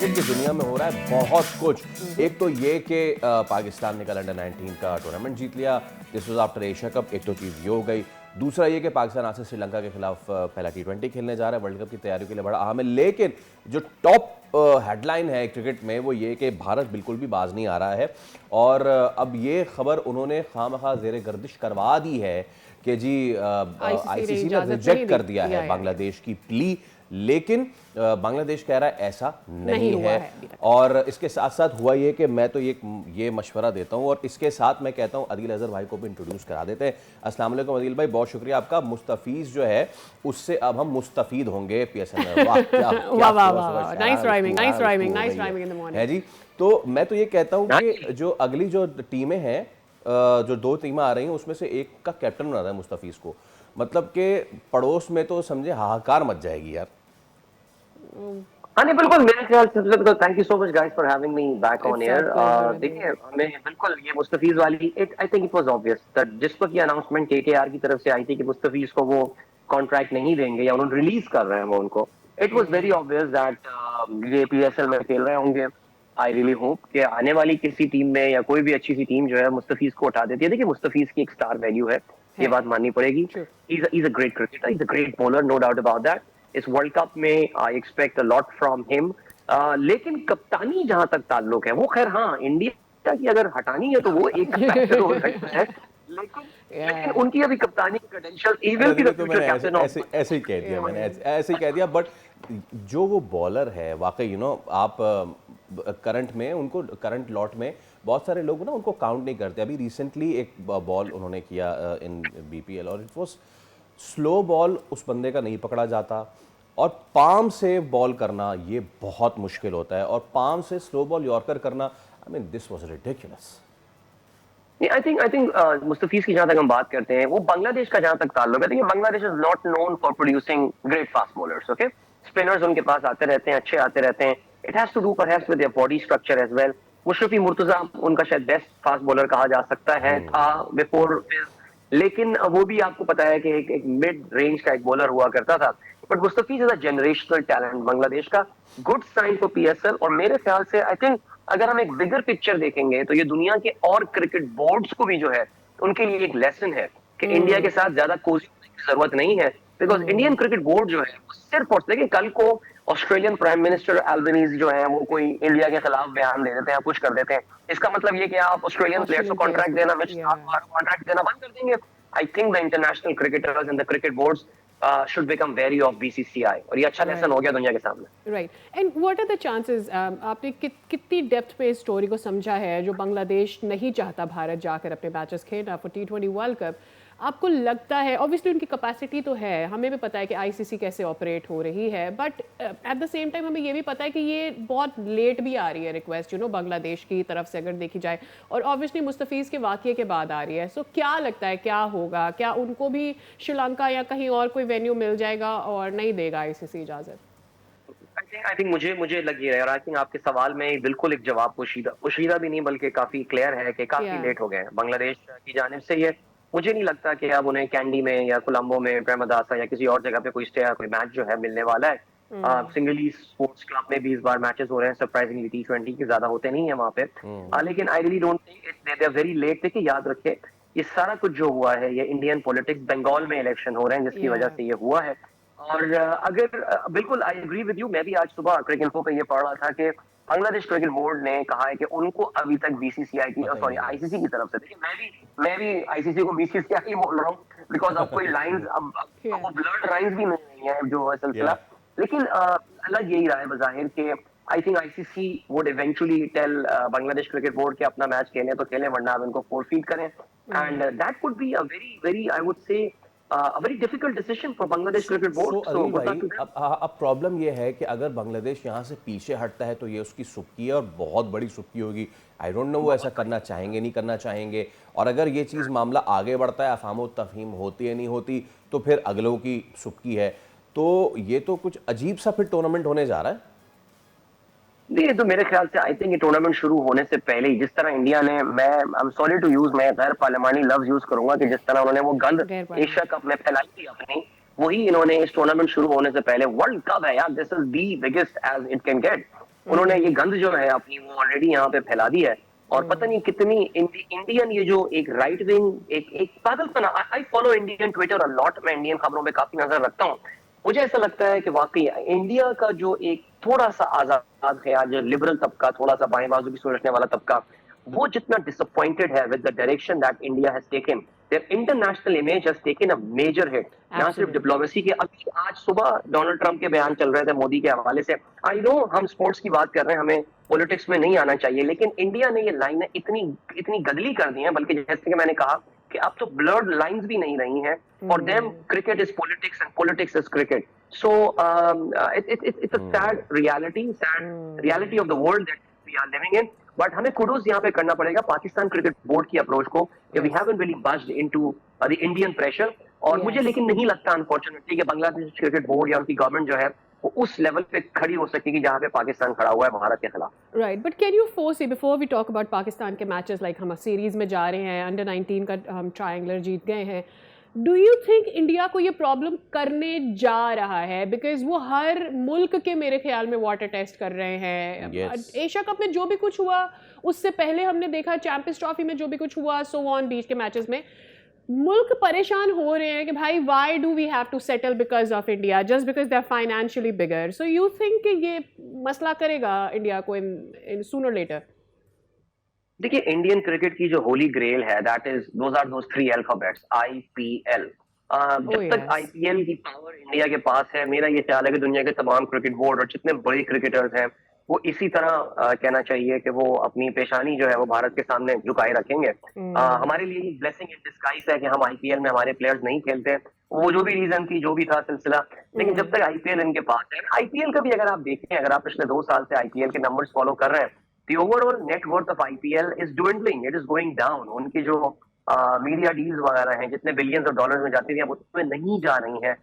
Cricket की दुनिया में हो रहा है बहुत कुछ। एक तो ये कि पाकिस्तान ने कल अंडर 19 का टूर्नामेंट जीत लिया, this was after Asia cup. एक तो चीज़ ये हो गई। दूसरा ये कि पाकिस्तान आज से श्रीलंका के खिलाफ पहला T20 खेलने जा रहा है, वर्ल्ड कप की तैयारियों के लिए बड़ा अहम है। लेकिन जो टॉप हेडलाइन है क्रिकेट में वो ये कि भारत बिल्कुल भी बाज नहीं आ रहा है। और अब ये खबर उन्होंने खामखा ज़ेरे गर्दिश करवा दी है कि जी आईसीसी ने रिजेक्ट कर दिया है बांग्लादेश की प्ली। लेकिन बांग्लादेश कह रहा है ऐसा नहीं है। और इसके साथ साथ हुआ ये कि मैं तो ये मशवरा देता हूं और इसके साथ मैं कहता हूं अदील अजहर भाई को भी इंट्रोड्यूस करा देते हैं। अस्सलाम वालेकुम अदील भाई, बहुत शुक्रिया आपका। मुस्तफीज जो है उससे अब हम मुस्तफीद होंगे पीएसएल में। वाह क्या nice rhyming, nice rhyming, nice rhyming in the morning है जी। तो मैं तो ये कहता हूं कि जो अगली जो टीमें हैं, जो दो टीमें आ रही हैं उसमें से एक का कैप्टन बना रहा है मुस्तफीज को। मतलब कि पड़ोस में तो समझे हाहाकार मच जाएगी यार। हाँ नहीं बिल्कुल, मेरे ख्याल से तो thank you so much guys for having me back on air. देखिए हमें बिल्कुल ये मुस्तफीज वाली I think it was obvious that जिस वक्त ये अनाउंसमेंट केकेआर की तरफ से आई थी कि मुस्तफीज को वो कॉन्ट्रैक्ट नहीं देंगे या उन्होंने रिलीज कर रहे हैं वो उनको, it was very obvious that ये पीएसएल में खेल रहे होंगे। आई रियली होप कि आने वाली किसी टीम में या कोई भी अच्छी सी टीम जो है मुस्तफीज को उठा देती है। देखिए मुस्तफीज की एक स्टार वैल्यू है, ये बात माननी पड़ेगी। Is a great cricketer, is a great bowler, no doubt about that. इस वर्ल्ड कप में I expect a lot from him. लेकिन कप्तानी जहां तक ताल्लुक है वो खैर हाँ इंडिया की अगर हटानी है तो वो एक फैक्टर हो सकता है, लेकिन उनकी अभी कप्तानी की क्रेडेंशियल इवन की तो मैंने ऐसे ही कह दिया, मैंने ऐसे ही कह दिया। बट जो वो बॉलर है वाकई आप करंट में उनको करंट लॉट में बहुत सारे लोग ना उनको काउंट नहीं करते। अभी रिसेंटली एक बॉल उन्होंने किया इन बीपीएल और इट वाज स्लो बॉल, उस बंदे का नहीं पकड़ा जाता। और पाम से बॉल करना ये बहुत मुश्किल होता है, और पाम से स्लो बॉल यॉर्कर करना, I mean this was ridiculous. I think Mustafiz की जहां तक हम बात करते हैं, वो बांग्लादेश का जहां तक ताल्लुक है, देखिए Bangladesh is not known for producing great fast bowlers. Okay, spinners उनके पास आते रहते हैं, अच्छे आते रहते हैं। It has to do perhaps with their body structure as well. Mashrafe Mortaza उनका शायद बेस्ट फास्ट बॉलर कहा जा सकता है था बिफोर, लेकिन वो भी आपको पता है कि एक मिड रेंज का एक बॉलर हुआ करता था। But Mustafiz is a generational talent Bangladesh का, गुड साइन फॉर पीएसएल। और मेरे ख्याल से आई थिंक अगर हम एक बिगर पिक्चर देखेंगे तो ये दुनिया के और क्रिकेट बोर्ड्स को भी जो है उनके लिए एक लेसन है कि इंडिया के साथ ज्यादा कोजी होने की जरूरत नहीं है। बिकॉज इंडियन क्रिकेट बोर्ड जो है वो सिर्फ और देखिए कल को ऑस्ट्रेलियन प्राइम मिनिस्टर एल्बनीज जो है वो कोई इंडिया के खिलाफ बयान दे देते हैं, कुछ कर देते हैं, इसका मतलब ये कि आप ऑस्ट्रेलियन प्लेयर्स को कॉन्ट्रैक्ट देना कॉन्ट्रैक्ट देना बंद कर देंगे। I think the international cricketers and the cricket boards should become wary of BCCI, और ये अच्छा लेसन हो गया दुनिया के सामने। Right, and what are the chances, आपने कितनी डेप्थ पे इस स्टोरी को समझा है जो बांग्लादेश नहीं चाहता भारत जाकर अपने मैचेस खेलना फॉर T20 वर्ल्ड कप? आपको लगता है ऑब्वियसली उनकी कैपेसिटी तो है, हमें भी पता है कि आईसीसी कैसे ऑपरेट हो रही है, but at the same time हमें ये भी पता है कि ये बहुत लेट भी आ रही है रिक्वेस्ट बांग्लादेश की तरफ से अगर देखी जाए, और ऑब्वियसली मुस्तफीज़ के वाक़ये के बाद आ रही है। सो क्या लगता है क्या होगा? क्या उनको भी श्रीलंका या कहीं और कोई वेन्यू मिल जाएगा और नहीं देगा आईसीसी इजाज़त? आई थिंक मुझे लग रहा है, और आई थिंक आपके सवाल में बिल्कुल एक जवाब पोशीदा भी नहीं बल्कि काफी क्लियर है कि काफी लेट हो गए हैं बांग्लादेश की जानिब से। ये मुझे नहीं लगता कि अब उन्हें कैंडी में या कोलंबो में प्रेमदासा या किसी और जगह पे कोई मैच जो है मिलने वाला है। सिंगली स्पोर्ट्स क्लब में भी इस बार मैचेस हो रहे हैं सरप्राइजिंगली, T20 के ज्यादा होते नहीं है वहां पे। लेकिन I really don't think they are very late. देखिए याद रखे ये सारा कुछ जो हुआ है ये इंडियन पॉलिटिक्स, बंगाल में इलेक्शन हो रहे हैं जिसकी वजह से ये हुआ है। और अगर बिल्कुल आई एग्री विद यू, मैं भी आज सुबह क्रिकेट इन्फो पे ये पढ़ रहा था कि बांग्लादेश क्रिकेट बोर्ड ने कहा है कि उनको अभी तक बीसीसीआई की सॉरी आईसीसी की तरफ से, देखिए मैं भी आईसीसी को बीसीसीआई बोल रहा हूँ बिकॉज अब कोई लाइंस अब ब्लड लाइंस भी नहीं है जो है सिलसिला। लेकिन अलग यही रहा है बजाहिर कि I think ICC would eventually tell Bangladesh cricket board के अपना मैच खेलें तो खेलें वरना आप इनको फोरफीट करें। And that could be a very I would say a very difficult decision for Bangladesh cricket board. So भाई अब प्रॉब्लम ये है कि अगर बांग्लादेश यहाँ से पीछे हटता है तो ये उसकी सुक्की है और बहुत बड़ी सुक्की होगी। आई डोंट नो वो ऐसा करना चाहेंगे नहीं करना चाहेंगे। और अगर ये चीज़ मामला आगे बढ़ता है, अफाम तफहीम होती है नहीं होती, तो फिर अगलों की सुक्की है। तो ये तो कुछ अजीब सा फिर टूर्नामेंट होने जा रहा है। नहीं तो मेरे ख्याल से आई थिंक ये टूर्नामेंट शुरू होने से पहले ही जिस तरह इंडिया ने, मैं I am sorry to use, मैं गैर पार्लियामानी लफ्ज यूज करूंगा कि जिस तरह उन्होंने वो गंद एशिया कप में फैलाई थी अपनी, वही इन्होंने इस टूर्नामेंट शुरू होने से पहले, वर्ल्ड कप है यार, this is the biggest as it can get, उन्होंने ये गंद जो है अपनी वो ऑलरेडी यहाँ पे फैला दी है। और पता नहीं कितनी इंडियन ये जो एक राइट विंग एक पागलपना। आई फॉलो इंडियन ट्विटर और लॉट, मैं इंडियन खबरों पे काफी नजर रखता हूँ। मुझे ऐसा लगता है कि वाकई इंडिया का जो एक थोड़ा सा आजाद ख्याल, जो लिबरल तबका, थोड़ा सा बाएं बाजू की सोचने वाला तबका, वो जितना डिसअपॉइंटेड है with the direction that India has taken, their international image has taken a major hit. ना सिर्फ डिप्लोमेसी के, अभी आज सुबह डोनाल्ड ट्रंप के बयान चल रहे थे मोदी के हवाले से। आई नो हम स्पोर्ट्स की बात कर रहे हैं, हमें पॉलिटिक्स में नहीं आना चाहिए, लेकिन इंडिया ने ये लाइनें इतनी इतनी गदली कर दी हैं, बल्कि जैसे कि मैंने कहा कि अब तो ब्लर्ड लाइंस भी नहीं रही हैं। For them cricket is politics and politics is cricket. So it's a sad reality of the world that we are living in. But हमें kudos यहाँ पे करना पड़ेगा पाकिस्तान क्रिकेट बोर्ड की अप्रोच को, कि we haven't really budged into the Indian pressure. और मुझे लेकिन नहीं लगता अनफॉर्चुनेटली कि बांग्लादेश क्रिकेट बोर्ड या उनकी गवर्नमेंट जो है वो उस लेवल पे खड़ी हो सकेगी जहाँ पे पाकिस्तान खड़ा हुआ है भारत के खिलाफ। Right, but can you force, before we talk about Pakistan के मैचेस, लाइक हम सीरीज में जा रहे हैं, अंडर 19 का हम ट्रायंगुलर जीत गए हैं, डू यू थिंक इंडिया को ये प्रॉब्लम करने जा रहा है? बिकॉज वो हर मुल्क के मेरे ख्याल में वाटर टेस्ट कर रहे हैं। एशिया कप में जो भी कुछ हुआ, उससे पहले हमने देखा चैंपियंस ट्रॉफी में जो भी कुछ हुआ, सो ऑन बीच के मैचेस में मुल्क परेशान हो रहे हैं कि भाई why do we have to settle because of India, just because they are financially bigger. So you think कि ये मसला करेगा इंडिया को इन सूनर लेटर? देखिए, इंडियन क्रिकेट की जो होली ग्रेल है, that is those are those 3 alphabets, IPL। जब तक IPL की पावर इंडिया के पास है, मेरा ये ख्याल है कि दुनिया के तमाम क्रिकेट बोर्ड और जितने बड़े क्रिकेटर्स हैं वो इसी तरह कहना चाहिए कि वो अपनी पेशानी जो है वो भारत के सामने झुकाए रखेंगे। हमारे लिए ब्लेसिंग इन डिस्गाइज है कि हम IPL में हमारे प्लेयर्स नहीं खेलते, वो जो भी रीजन थी, जो भी था सिलसिला, लेकिन जब तक IPL इनके पास है। IPL का भी अगर आप देखें, अगर आप पिछले 2 साल से IPL के नंबर्स फॉलो कर रहे हैं, the overall net worth of IPL is dwindling, it is going down। उनकी जो मीडिया डील्स वगैरह हैं, जितने बिलियंस ऑफ डॉलर्स में जाती थी, अब उसमें नहीं जा रही हैं।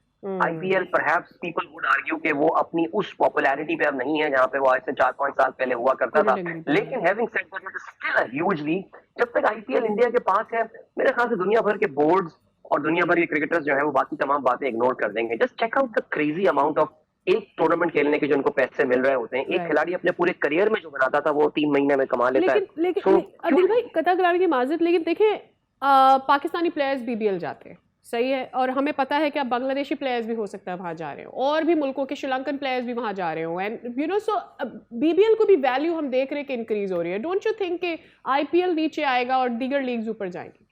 IPL perhaps people would argue कि वो अपनी उस पॉपुलैरिटी पे अब नहीं है जहां पे वो आज से 4-5 साल पहले हुआ करता था। लेकिन having said that, it is still a huge league. जब तक IPL इंडिया के पास है, मेरे ख्याल से दुनिया भर के बोर्ड्स और दुनिया भर के क्रिकेटर्स जो है वो बाकी तमाम बातें इग्नोर कर देंगे। Just check out the crazy amount of एक टूर्नामेंट खेलने के जो उनको पैसे मिल रहे होते हैं। एक खिलाड़ी अपने पूरे करियर में जो बनाता था वो 3 महीने में कमा लेता है। लेकिन अदिल भाई, कथा कराने की माजरत, लेकिन देखें पाकिस्तानी प्लेयर्स BBL जाते हैं, सही है, और हमें पता है कि अब बांग्लादेशी प्लेयर्स भी हो सकता है वहाँ जा रहे हो, और भी मुल्कों के श्रीलंकन प्लेयर्स भी वहाँ जा रहे हो, and you know, so BBL को भी वैल्यू हम देख रहे हैं कि इंक्रीज हो रही है। डोंट यू थिंक कि IPL नीचे आएगा और दीगर लीग्स ऊपर जाएंगी?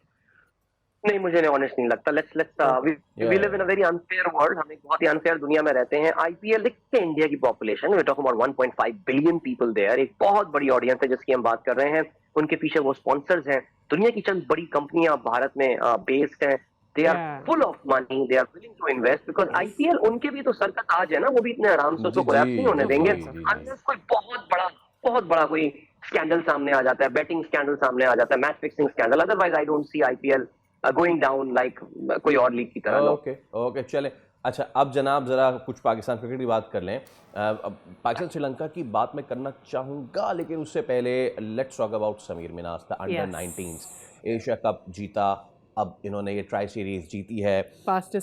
नहीं, मुझे ऑनेस्ट नहीं लगता। We live in a very unfair world, हम एक बहुत ही अनफेयर दुनिया में रहते हैं। IPL, देखते हैं इंडिया की population, we talking about 1.5 billion people there, एक बहुत बड़ी ऑडियंस है जिसकी हम बात कर रहे हैं। उनके पीछे वो स्पॉन्सर्स हैं, दुनिया की चंद बड़ी कंपनियां भारत में बेस्ड हैं, they are full of money, they are willing to invest, because IPL उनके भी तो सर का ताज है ना, वो भी इतने आराम से उसको कोलैप्स नहीं होने देंगे अनलेस कोई बहुत बड़ा कोई स्कैंडल सामने आ जाता है, बेटिंग स्कैंडल सामने आ जाता है, match fixing scandal. Otherwise I don't see IPL going down like कोई और लीग की तरह। ओके चलें। अच्छा, अब जनाब ज़रा कुछ पाकिस्तान क्रिकेट की बात कर लें। पाकिस्तान श्रीलंका की बात मैं करना चाहूँगा, लेकिन उससे पहले let's talk about Sameer Minhas, the under 19 Asia cup जीता। अब इन्होंने ये ट्राई सीरीज जीती है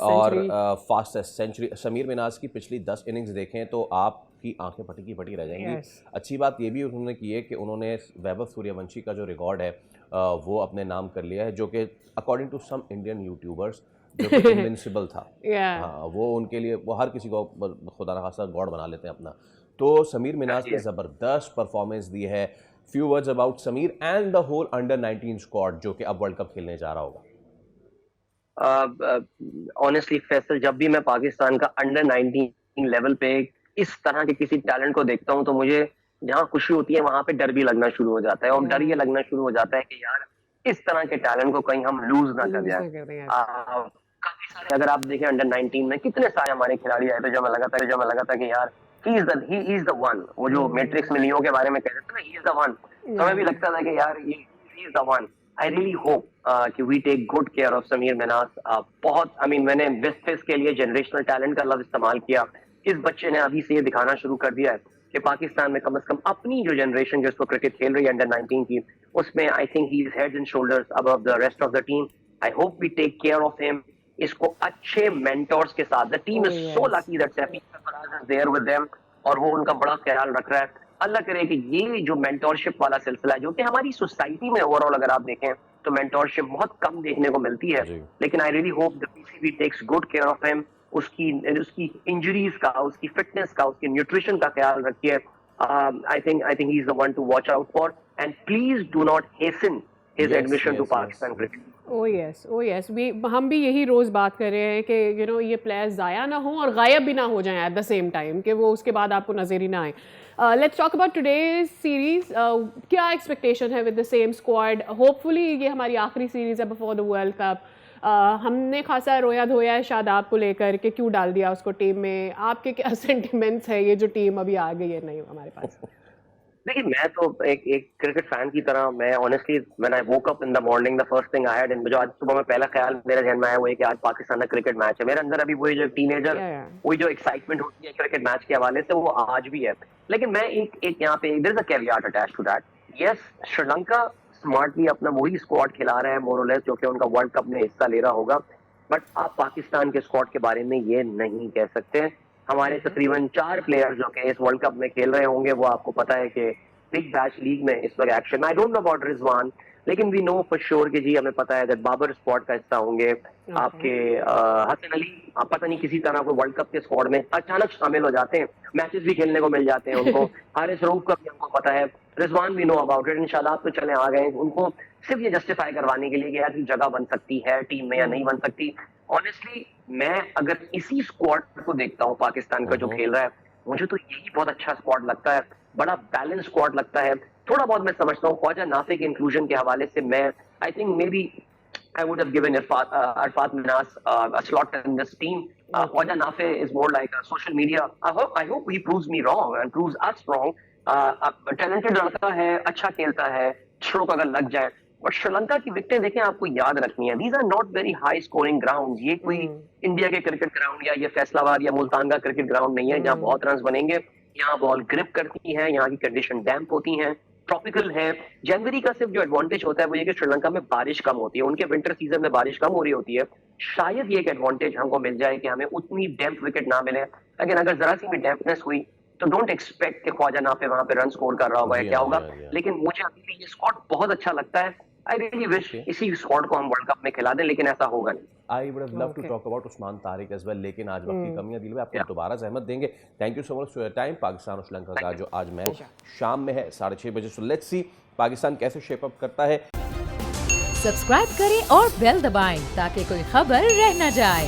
और फास्टेस्ट सेंचुरी। समीर मिनाज की पिछली 10 इनिंग्स देखें तो आपकी आंखें फटी की फटी रह जाएंगी। अच्छी बात ये भी उन्होंने की है कि उन्होंने वैभव सूर्यवंशी का जो रिकॉर्ड है वो अपने नाम कर लिया है, जो कि according to some Indian YouTubers जो कि इनविंसिबल था। हाँ, वो उनके लिए, वो हर किसी को खुदा न खासा गॉड बना लेते हैं अपना। तो समीर मिनाज ने ज़बरदस्त परफॉर्मेंस दी है। Few words about Sameer and the whole under 19 squad जो कि अब वर्ल्ड कप खेलने जा रहा होगा। ऑनेस्टली फैसल, जब भी मैं पाकिस्तान का अंडर 19 लेवल पे इस तरह के किसी टैलेंट को देखता हूं तो मुझे जहां खुशी होती है वहां पे डर भी लगना शुरू हो जाता है। और डर ये लगना शुरू हो जाता है कि यार इस तरह के टैलेंट को कहीं हम लूज ना कर जाए। काफी सारे, अगर आप देखें अंडर 19 में कितने सारे हमारे खिलाड़ी आए थे जो हमें लगा था कि यार ही इज द वन। वो जो मैट्रिक्स में लियो के बारे में कहते थे ना, ही इज द वन, तो हमें भी लगता था कि यार he is the one. I really hope कि we take good care of Sameer Minhas. बहुत, मैंने वेस्ट फेस के लिए जनरेशनल टैलेंट का लफ्ज इस्तेमाल किया। इस बच्चे ने अभी से ये दिखाना शुरू कर दिया है कि पाकिस्तान में कम से कम अपनी जो जनरेशन जो इसको क्रिकेट खेल रही है अंडर 19 की, उसमें I think he is heads and shoulders above the rest of the team. I hope we take care of him. इसको अच्छे मेंटोर्स के साथ, the team is so lucky that Saifi Sarfaraz is there with them और वो उनका बड़ा ख्याल रख रहा है। अल्लाह करे कि ये जो मेंटोरशिप वाला सिलसिला है, जो कि हमारी सोसाइटी में ओवरऑल अगर आप देखें तो मेंटोरशिप बहुत कम देखने को मिलती है, लेकिन I really hope the PCB takes good care of him, उसकी इंजरीज का, उसकी फिटनेस का, उसके न्यूट्रिशन का ख्याल रखिए. I think he is the one to watch out for, and please do not hasten his admission to Pakistan cricket. Oh yes हम भी यही रोज़ बात कर रहे हैं कि ये प्लेयर्स ज़ाया ना हो और गायब भी ना हो जाएं एट द सेम टाइम, कि वो उसके बाद आपको नज़र ही ना आए. Let's talk about today's series. क्या एक्सपेक्टेशन है with the same squad? Hopefully ये हमारी आखिरी सीरीज है बिफोर द वर्ल्ड कप. हमने खासा रोया धोया है शादाब को लेकर कि क्यों डाल दिया उसको टीम में. आपके क्या सेंटिमेंट्स है ये जो टीम अभी आ गई है नहीं हमारे पास? देखिए, मैं तो एक क्रिकेट फैन की तरह, मैं honestly when I woke up in the morning, the first thing I had, जो आज सुबह में पहला ख्याल मेरे जहन में आया वो है कि आज पाकिस्तान का क्रिकेट मैच है. मेरे अंदर अभी वही जो टीनेजर, वही जो एक्साइटमेंट होती है क्रिकेट मैच के हवाले से, वो आज भी है. लेकिन मैं एक यहाँ पे there is a caveat attached to that. Yes, Sri Lanka smartly अपना वही स्क्वाड खिला रहा है मोर और लेस, जो कि उनका वर्ल्ड कप में हिस्सा ले रहा होगा. बट आप पाकिस्तान के स्क्वाड के बारे में ये नहीं कह सकते. हमारे तकरीबन 4 प्लेयर्स जो कि इस वर्ल्ड कप में खेल रहे होंगे, वो आपको पता है कि बिग बैश लीग में इस वक्त action. I don't know about Rizwan, लेकिन वी नो फॉर श्योर कि जी हमें पता है कि बाबर स्क्वाड का हिस्सा होंगे. आपके हसन अली पता नहीं किसी तरह को वर्ल्ड कप के स्क्वाड में अचानक शामिल हो जाते हैं, मैचेस भी खेलने को मिल जाते हैं उनको. हारिस रऊफ का भी हमको पता है. रिजवान भी नो अबाउट इट. इंशाल्लाह तो चले आ गए उनको सिर्फ ये जस्टिफाई करवाने के लिए कि यार जगह बन सकती है टीम में या नहीं बन सकती. ऑनेस्टली मैं अगर इसी स्क्वाड को देखता हूँ पाकिस्तान का जो खेल रहा है, मुझे तो यही बहुत अच्छा स्क्वाड लगता है. बड़ा बैलेंस स्क्वाड लगता है. थोड़ा बहुत मैं समझता हूँ ख्वाजा नाफे के इंक्लूजन के हवाले से, मैं I think may be I would have given Arfat Minas a slot in this team. Khwaja Nafe is more like a social media. I hope he proves me wrong and proves us wrong. Talented लड़का है, अच्छा खेलता है, stroke अगर लग जाए. But Sri Lanka की विकेटें देखें, आपको याद रखनी है, these are not very high scoring grounds. ये कोई इंडिया के क्रिकेट ग्राउंड या ये फैसलाबाद या मुल्तान का क्रिकेट ग्राउंड नहीं है जहाँ बहुत रन बनेंगे. यहाँ बॉल ग्रिप करती है, यहाँ की कंडीशन डैम्प होती हैं, ट्रॉपिकल है. जनवरी का सिर्फ जो एडवांटेज होता है वो ये कि श्रीलंका में बारिश कम होती है, उनके विंटर सीजन में बारिश कम हो रही होती है. शायद ये एक एडवांटेज हमको मिल जाए कि हमें उतनी डैम्प विकेट ना मिले. लेकिन अगर जरा सी भी डैम्पनेस हुई तो डोंट एक्सपेक्ट कि ख्वाजा नाफे वहां पे रन स्कोर कर रहा होगा या क्या होगा. लेकिन मुझे अभी भी ये स्क्वाड बहुत अच्छा लगता है. आई रियली विश इसी स्क्वाड को हम वर्ल्ड कप में खिला दें, लेकिन ऐसा होगा नहीं. I would have love to talk about Usman Tariq as well, लेकिन आज वक्त की कमियां दिल में आपको दोबारा सहमत देंगे. Thank you so much for your time. Pakistan और श्रीलंका का जो आज मैच शाम में है 6:30 बजे. सो लेट्स सी पाकिस्तान कैसे शेप अप करता है. सब्सक्राइब करें और बेल दबाएं ताकि कोई खबर रह न जाए.